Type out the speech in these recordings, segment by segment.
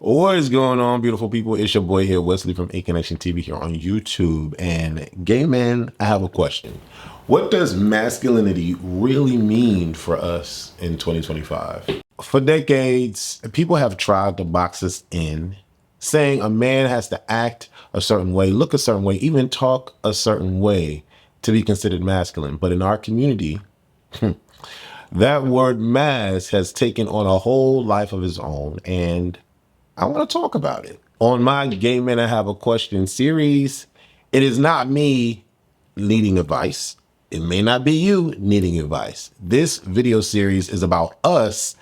What is going on, beautiful people? It's your boy here, Wesley from ACONNECTIONTV here on YouTube. And gay men, I have a question. What does masculinity really mean for us in 2025? For decades, people have tried to box us in, saying a man has to act a certain way, look a certain way, even talk a certain way to be considered masculine. But in our community, that word "mas" has taken on a whole life of its own, and I want to talk about it. On my Gay Men I Have a Question series, it is not me needing advice. It may not be you needing advice. This video series is about us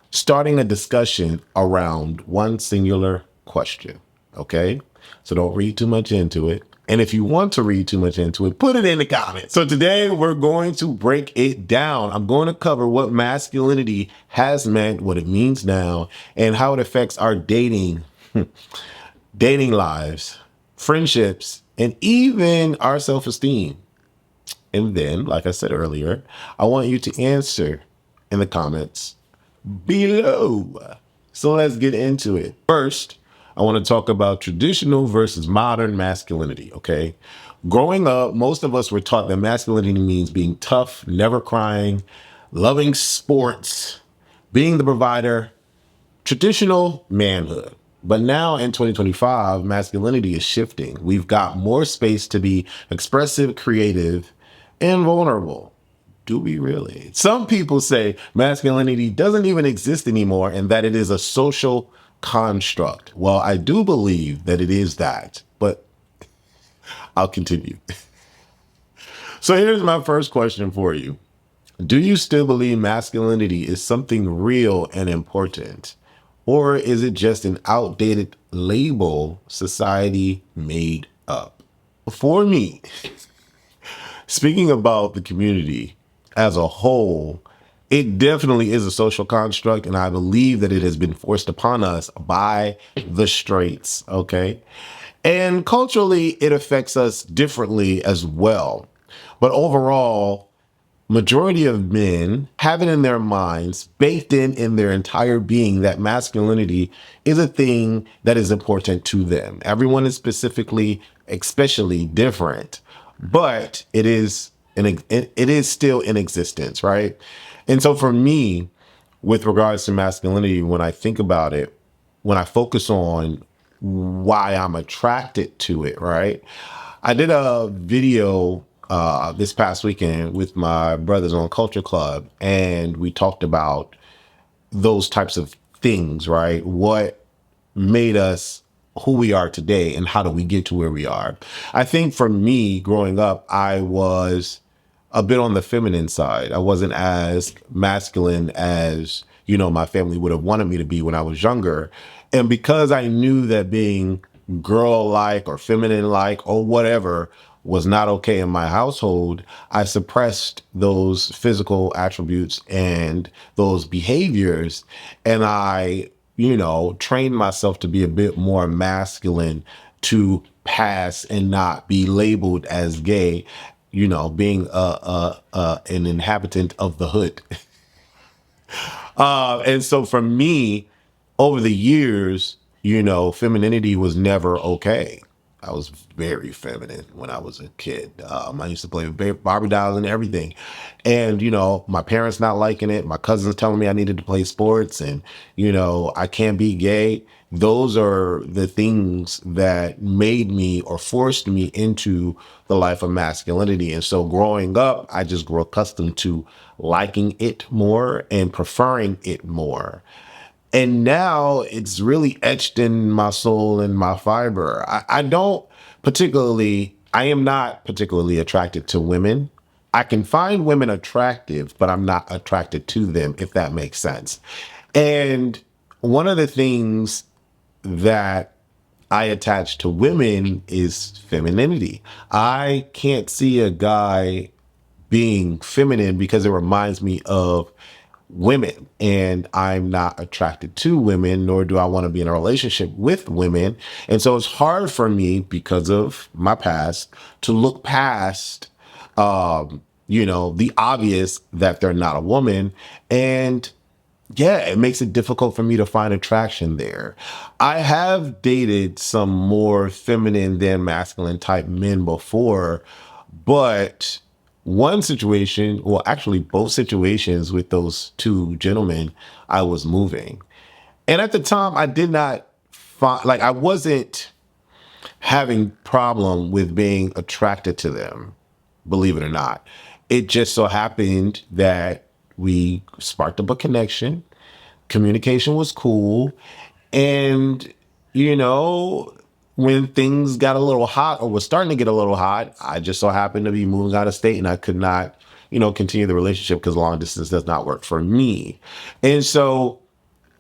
starting a discussion around one singular question, okay? So don't read too much into it. And if you want to read too much into it, put it in the comments. So today we're going to break it down. I'm going to cover what masculinity has meant, what it means now, and how it affects our dating lives, friendships, and even our self-esteem. And then, like I said earlier, I want you to answer in the comments below. So let's get into it. First, I want to talk about traditional versus modern masculinity, okay? Growing up, most of us were taught that masculinity means being tough, never crying, loving sports, being the provider, traditional manhood. But now in 2025, masculinity is shifting. We've got more space to be expressive, creative, and vulnerable. Do we really? Some people say masculinity doesn't even exist anymore and that it is a social construct. Well, I do believe that it is that, but I'll continue. So here's my first question for you. Do you still believe masculinity is something real and important? Or is it just an outdated label society made up? For me, speaking about the community as a whole, it definitely is a social construct, and I believe that it has been forced upon us by the straights, okay? And culturally, it affects us differently as well. But overall, majority of men have it in their minds, baked in their entire being, that masculinity is a thing that is important to them. Everyone is especially different, but it is still in existence, right? And so for me, with regards to masculinity, when I think about it, when I focus on why I'm attracted to it, right? I did a video this past weekend with my brothers on Culture Club, and we talked about those types of things, right? What made us who we are today and how do we get to where we are? I think for me, growing up, I was a bit on the feminine side. I wasn't as masculine as, my family would have wanted me to be when I was younger. And because I knew that being girl-like or feminine-like or whatever was not okay in my household, I suppressed those physical attributes and those behaviors. And I, trained myself to be a bit more masculine, to pass and not be labeled as gay, being an inhabitant of the hood. And so for me, over the years, femininity was never okay. I was very feminine when I was a kid. I used to play with Barbie dolls and everything. And, my parents not liking it. My cousins telling me I needed to play sports and, I can't be gay. Those are the things that made me or forced me into the life of masculinity. And so growing up, I just grew accustomed to liking it more and preferring it more. And now it's really etched in my soul and my fiber. I am not particularly attracted to women. I can find women attractive, but I'm not attracted to them, if that makes sense. And one of the things that I attach to women is femininity. I can't see a guy being feminine because it reminds me of women, and I'm not attracted to women, nor do I want to be in a relationship with women. And so it's hard for me, because of my past, to look past, the obvious that they're not a woman, and yeah, it makes it difficult for me to find attraction there. I have dated some more feminine than masculine type men before, but one situation, well, actually both situations with those two gentlemen, I was moving. And at the time, I did not find, like, I wasn't having problem with being attracted to them, believe it or not. It just so happened that we sparked up a connection. Communication was cool. And, you know, when things got a little hot or was starting to get a little hot, I just so happened to be moving out of state and I could not, continue the relationship because long distance does not work for me. And so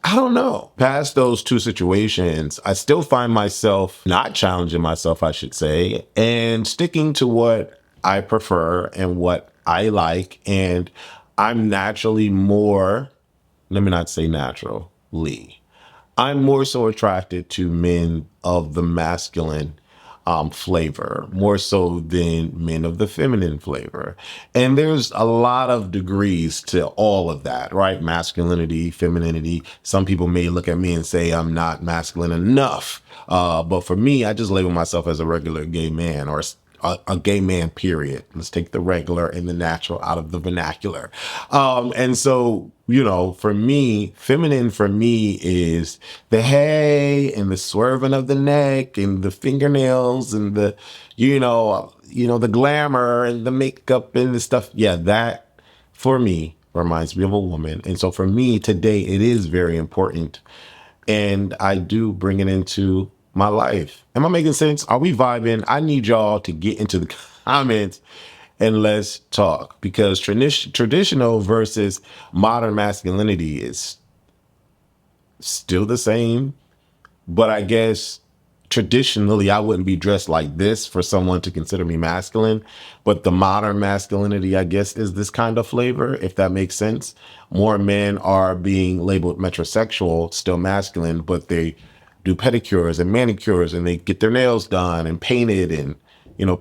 I don't know. Past those two situations, I still find myself not challenging myself, I should say, and sticking to what I prefer and what I like. And I'm naturally more, let me not say naturally, I'm more so attracted to men of the masculine flavor, more so than men of the feminine flavor. And there's a lot of degrees to all of that, right? Masculinity, femininity. Some people may look at me and say I'm not masculine enough. But for me, I just label myself as a regular gay man or a gay man, period. Let's take the regular and the natural out of the vernacular. And so, for me, feminine for me is the hay and the swerving of the neck and the fingernails and the, the glamour and the makeup and the stuff. Yeah, that for me reminds me of a woman. And so for me today, it is very important. And I do bring it into my life. Am I making sense? Are we vibing? I need y'all to get into the comments and let's talk because traditional versus modern masculinity is still the same. But I guess traditionally, I wouldn't be dressed like this for someone to consider me masculine. But the modern masculinity, I guess, is this kind of flavor, if that makes sense. More men are being labeled metrosexual, still masculine, but they do pedicures and manicures and they get their nails done and painted and,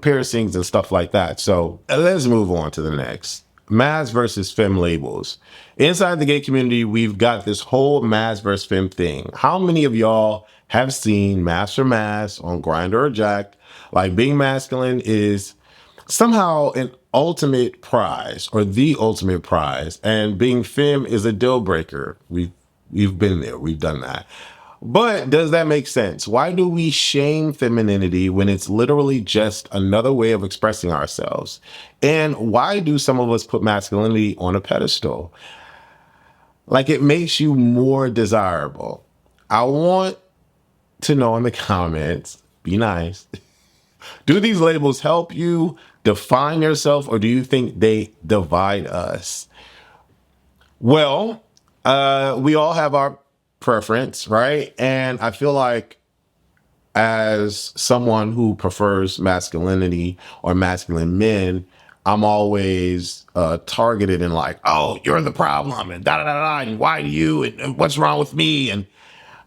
piercings and stuff like that. So let's move on to the next. Mas versus fem labels. Inside the gay community, we've got this whole mas versus fem thing. How many of y'all have seen mas or mas on Grindr or Jack? Like being masculine is somehow an ultimate prize or the ultimate prize, and being fem is a deal breaker. We've been there. We've done that. But does that make sense? Why do we shame femininity when it's literally just another way of expressing ourselves? And why do some of us put masculinity on a pedestal? Like it makes you more desirable. I want to know in the comments, be nice. Do these labels help you define yourself or do you think they divide us? Well, we all have our preference, right? And I feel like as someone who prefers masculinity or masculine men, I'm always targeted and like, oh, you're the problem and da da da da, and why do you and what's wrong with me? And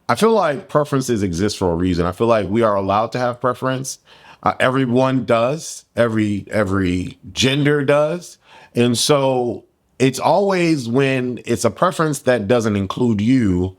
I feel like preferences exist for a reason. I feel like we are allowed to have preference. Everyone does. Every gender does, and so it's always when it's a preference that doesn't include you,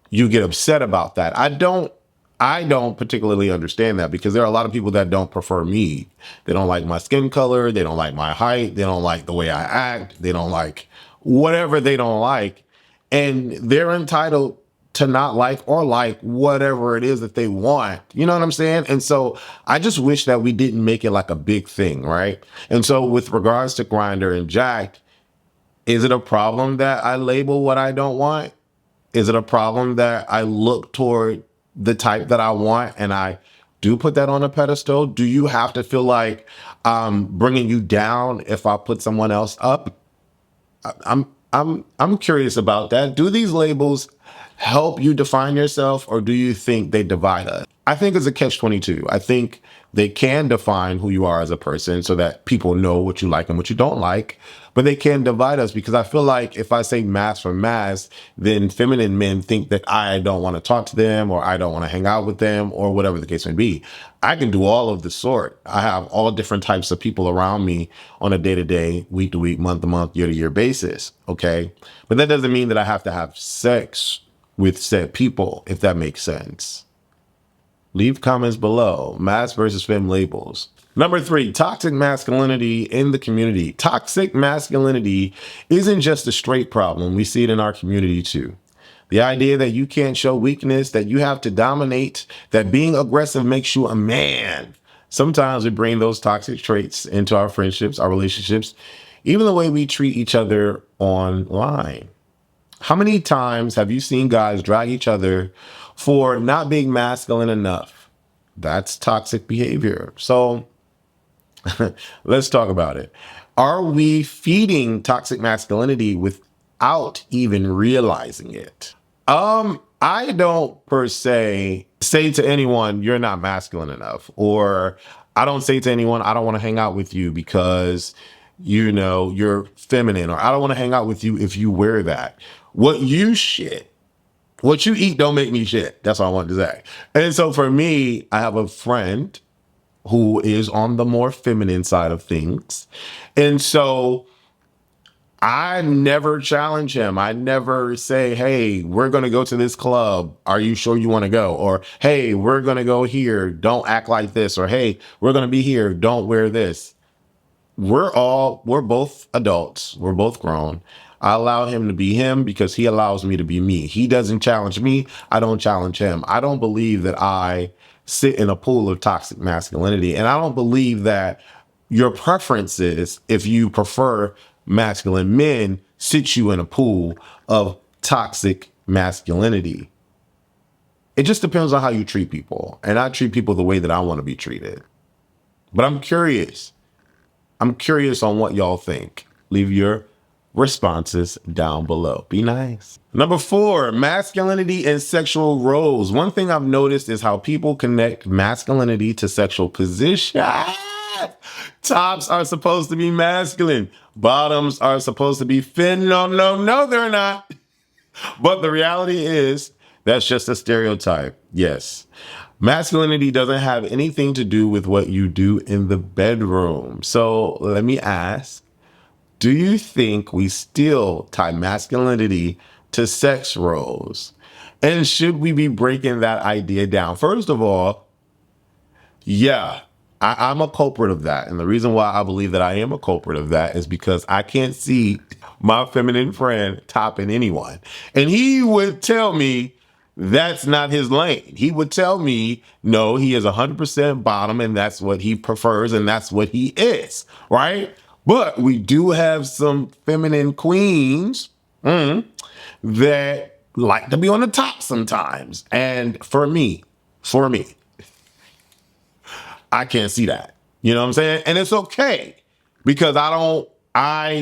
you get upset about that. I don't particularly understand that because there are a lot of people that don't prefer me. They don't like my skin color. They don't like my height. They don't like the way I act. They don't like whatever they don't like. And they're entitled to not like or like whatever it is that they want. You know what I'm saying? And so I just wish that we didn't make it like a big thing, right? And so with regards to Grindr and Jack, is it a problem that I label what I don't want? Is it a problem that I look toward the type that I want and I do put that on a pedestal? Do you have to feel like I'm bringing you down if I put someone else up? I'm curious about that. Do these labels help you define yourself, or do you think they divide us? I think it's a catch-22. I think they can define who you are as a person so that people know what you like and what you don't like, but they can divide us because I feel like if I say mask for mask, then feminine men think that I don't want to talk to them or I don't want to hang out with them or whatever the case may be. I can do all of the sort. I have all different types of people around me on a day-to-day, week-to-week, month-to-month, year-to-year basis. Okay. But that doesn't mean that I have to have sex with said people, if that makes sense. Leave comments below. Mask versus femme labels. Number 3, toxic masculinity in the community. Toxic masculinity isn't just a straight problem. We see it in our community too. The idea that you can't show weakness, that you have to dominate, that being aggressive makes you a man. Sometimes we bring those toxic traits into our friendships, our relationships, even the way we treat each other online. How many times have you seen guys drag each other for not being masculine enough? That's toxic behavior. So let's talk about it. Are we feeding toxic masculinity without even realizing it? I don't per se say to anyone, you're not masculine enough, or I don't say to anyone, I don't want to hang out with you because, you know, you're feminine, or I don't want to hang out with you if you wear that. What you eat don't make me shit. That's all I wanted to say. And so for me, I have a friend who is on the more feminine side of things. And so I never challenge him. I never say, hey, we're going to go to this club. Are you sure you want to go? Or, hey, we're going to go here. Don't act like this. Or, hey, we're going to be here. Don't wear this. We're both adults. We're both grown. I allow him to be him because he allows me to be me. He doesn't challenge me. I don't challenge him. I don't believe that I sit in a pool of toxic masculinity. And I don't believe that your preferences, if you prefer masculine men, sit you in a pool of toxic masculinity. It just depends on how you treat people. And I treat people the way that I want to be treated. But I'm curious. I'm curious on what y'all think. Leave your responses down below. Be nice. Number 4, masculinity and sexual roles. One thing I've noticed is how people connect masculinity to sexual position. Tops are supposed to be masculine. Bottoms are supposed to be femme. No, they're not. But the reality is that's just a stereotype. Yes. Masculinity doesn't have anything to do with what you do in the bedroom. So let me ask, do you think we still tie masculinity to sex roles? And should we be breaking that idea down? First of all, yeah, I'm a culprit of that. And the reason why I believe that I am a culprit of that is because I can't see my feminine friend topping anyone. And he would tell me that's not his lane. He would tell me, no, he is 100% bottom and that's what he prefers and that's what he is, right? But we do have some feminine queens that like to be on the top sometimes. And for me, I can't see that. You know what I'm saying? And it's okay because I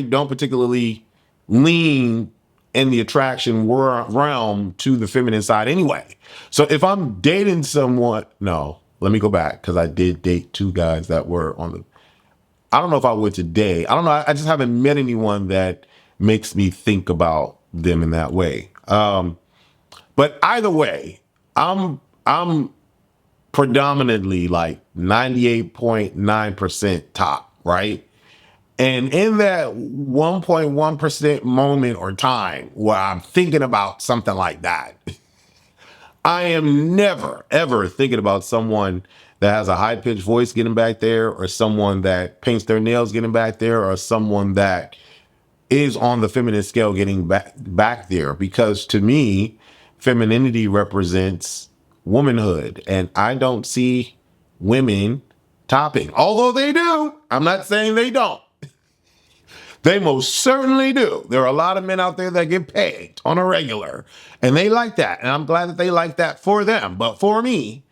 don't particularly lean in the attraction realm to the feminine side anyway. So if I'm dating someone, no, let me go back because I did date 2 guys that were on the, I don't know if I would today. I don't know. I just haven't met anyone that makes me think about them in that way. But either way, I'm predominantly like 98.9% top, right? And in that 1.1% moment or time where I'm thinking about something like that, I am never, ever thinking about someone that has a high-pitched voice getting back there, or someone that paints their nails getting back there, or someone that is on the feminine scale getting back there. Because to me, femininity represents womanhood, and I don't see women topping. Although they do. I'm not saying they don't. They most certainly do. There are a lot of men out there that get paid on a regular, and they like that. And I'm glad that they like that for them. But for me,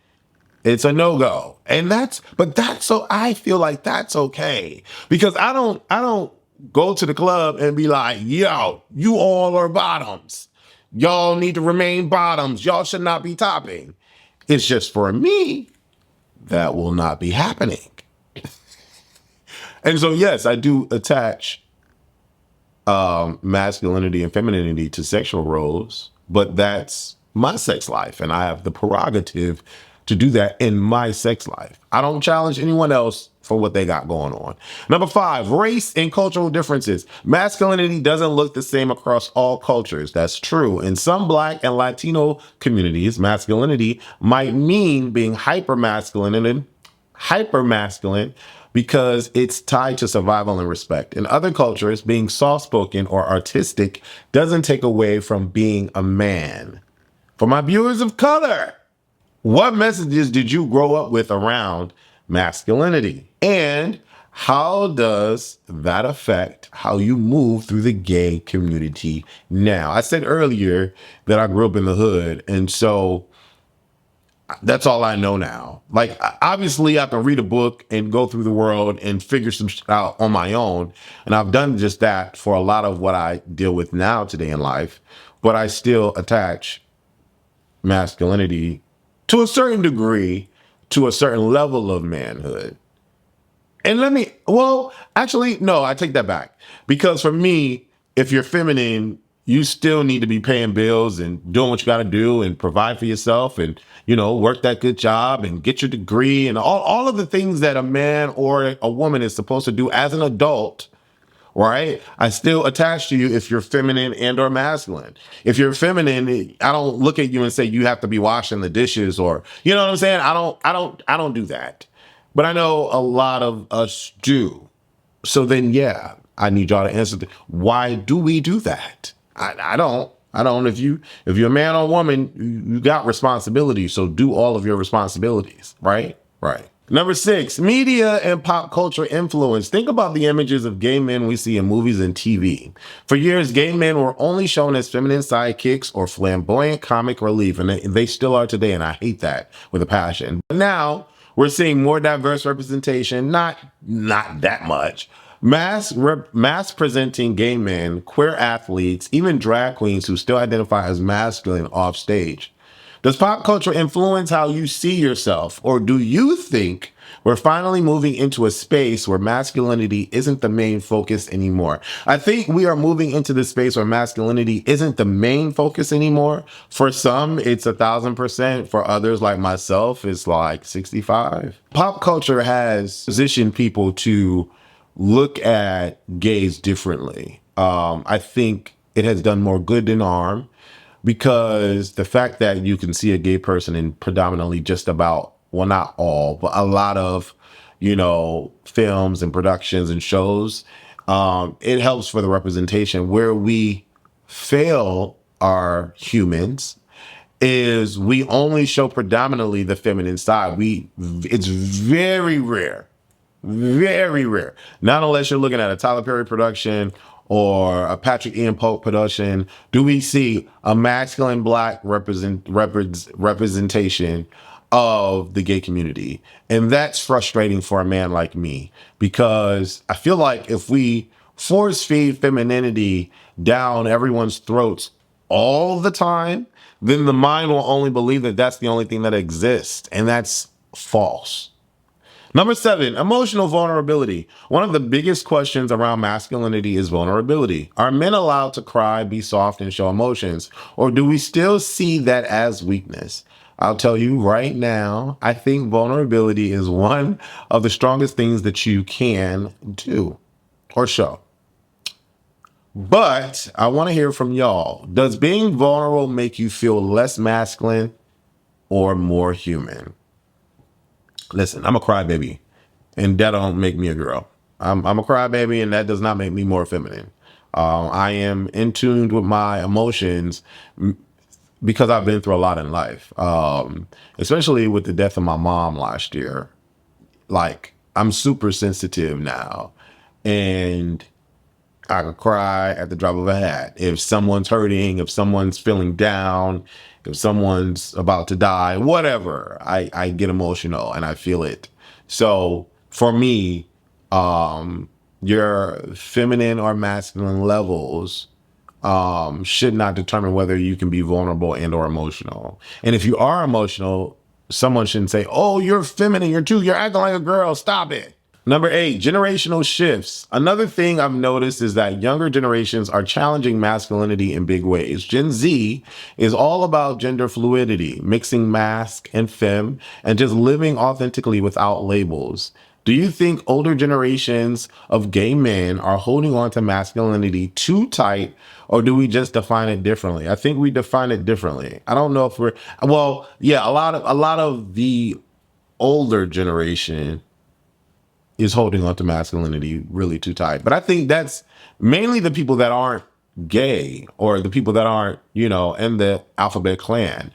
it's a no-go. And so I feel like that's okay. Because I don't go to the club and be like, yo, you all are bottoms. Y'all need to remain bottoms. Y'all should not be topping. It's just for me, that will not be happening. And so, yes, I do attach masculinity and femininity to sexual roles, but that's my sex life, and I have the prerogative to do that in my sex life. I don't challenge anyone else for what they got going on. Number 5, race and cultural differences. Masculinity doesn't look the same across all cultures. That's true. In some Black and Latino communities, masculinity might mean being hypermasculine because it's tied to survival and respect. In other cultures, being soft-spoken or artistic doesn't take away from being a man. For my viewers of color, what messages did you grow up with around masculinity? And how does that affect how you move through the gay community now? I said earlier that I grew up in the hood, and so that's all I know now. Like, obviously, I can read a book and go through the world and figure some shit out on my own. And I've done just that for a lot of what I deal with now today in life. But I still attach masculinity to a certain degree to a certain level of manhood. And actually, no, I take that back. Because for me, if you're feminine, you still need to be paying bills and doing what you got to do and provide for yourself and, work that good job and get your degree and all of the things that a man or a woman is supposed to do as an adult, right? I still attach to you if you're feminine and or masculine. If you're feminine, I don't look at you and say you have to be washing the dishes or, you know what I'm saying? I don't do that. But I know a lot of us do. So then, yeah, I need y'all to answer. Why do we do that? I don't. If you're a man or woman, you got responsibilities. So do all of your responsibilities, right? Right. Number 6, media and pop culture influence. Think about the images of gay men we see in movies and TV. For years, gay men were only shown as feminine sidekicks or flamboyant comic relief, and they still are today, and I hate that with a passion. But now, we're seeing more diverse representation, not that much. Mass presenting gay men, queer athletes, even drag queens who still identify as masculine off stage. Does pop culture influence how you see yourself? Or do you think we're finally moving into a space where masculinity isn't the main focus anymore? I think we are moving into the space where masculinity isn't the main focus anymore. For some, it's 1,000%. For others, like myself, it's like 65. Pop culture has positioned people to look at gays differently. I think it has done more good than harm. Because the fact that you can see a gay person in predominantly just about, well, not all, but a lot of, films and productions and shows, it helps for the representation. Where we fail our humans is we only show predominantly the feminine side. It's very rare. Not unless you're looking at a Tyler Perry production or a Patrick Ian Polk production, do we see a masculine Black representation of the gay community. And that's frustrating for a man like me, because I feel like if we force feed femininity down everyone's throats all the time, then the mind will only believe that that's the only thing that exists. And that's false. Number 7, emotional vulnerability. One of the biggest questions around masculinity is vulnerability. Are men allowed to cry, be soft, and show emotions? Or do we still see that as weakness? I'll tell you right now, I think vulnerability is one of the strongest things that you can do or show. But I want to hear from y'all. Does being vulnerable make you feel less masculine or more human? Listen, I'm a crybaby, and that don't make me a girl. I'm a crybaby, and that does not make me more feminine. I am in tune with my emotions because I've been through a lot in life, especially with the death of my mom last year. Like, I'm super sensitive now, and I could cry at the drop of a hat. If someone's hurting, if someone's feeling down, if someone's about to die, whatever, I get emotional and I feel it. So for me, your feminine or masculine levels should not determine whether you can be vulnerable and or emotional. And if you are emotional, someone shouldn't say, oh, you're feminine, you're acting like a girl, stop it. Number 8, generational shifts. Another thing I've noticed is that younger generations are challenging masculinity in big ways. Gen Z is all about gender fluidity, mixing masc and femme, and just living authentically without labels. Do you think older generations of gay men are holding on to masculinity too tight, or do we just define it differently? I think we define it differently. I don't know if a lot of the older generation is holding on to masculinity really too tight. But I think that's mainly the people that aren't gay or the people that aren't, in the alphabet clan.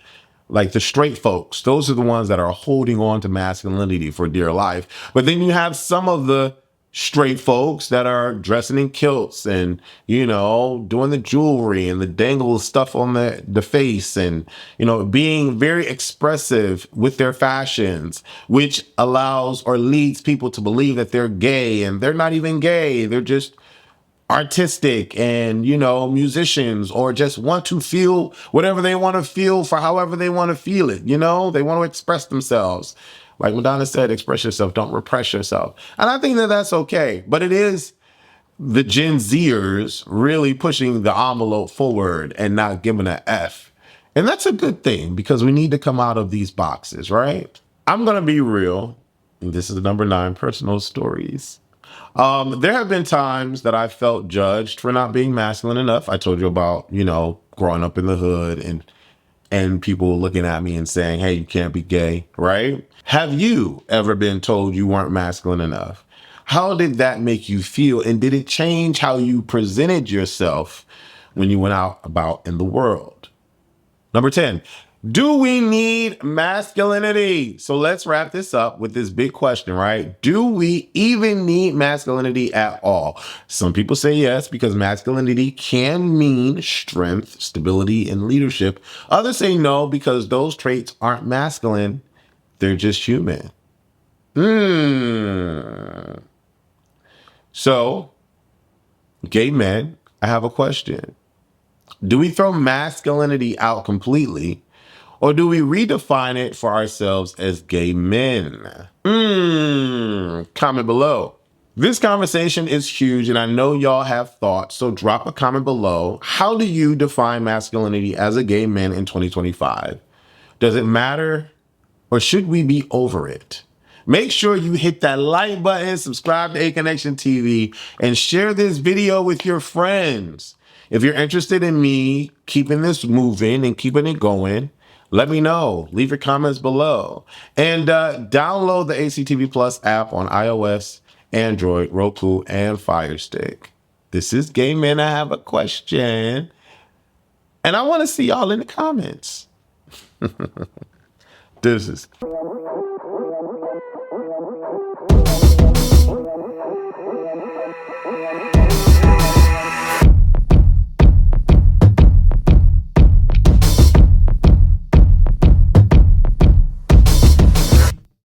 Like the straight folks, those are the ones that are holding on to masculinity for dear life. But then you have some of the straight folks that are dressing in kilts and, doing the jewelry and the dangle stuff on the face and, being very expressive with their fashions, which allows or leads people to believe that they're gay, and they're not even gay. They're just artistic and, musicians, or just want to feel whatever they want to feel for however they want to feel it. They want to express themselves. Like Madonna said, express yourself, don't repress yourself. And I think that that's okay. But it is the Gen Zers really pushing the envelope forward and not giving an F. And that's a good thing, because we need to come out of these boxes, right? I'm going to be real. This is number 9, personal stories. There have been times that I felt judged for not being masculine enough. I told you about, growing up in the hood and people looking at me and saying, hey, you can't be gay, right? Have you ever been told you weren't masculine enough? How did that make you feel? And did it change how you presented yourself when you went out about in the world? Number 10, do we need masculinity? So let's wrap this up with this big question, right? Do we even need masculinity at all? Some people say yes, because masculinity can mean strength, stability, and leadership. Others say no, because those traits aren't masculine. They're just human. So, gay men, I have a question. Do we throw masculinity out completely, or do we redefine it for ourselves as gay men? Comment below. This conversation is huge, and I know y'all have thoughts, so drop a comment below. How do you define masculinity as a gay man in 2025? Does it matter, or should we be over it? Make sure you hit that like button, subscribe to ACONNECTIONTV, and share this video with your friends. If you're interested in me keeping this moving and keeping it going, let me know. Leave your comments below. And download the ACTV Plus app on iOS, Android, Roku, and FireStick. This is Gay Men. I have a question. And I want to see y'all in the comments. Deuces.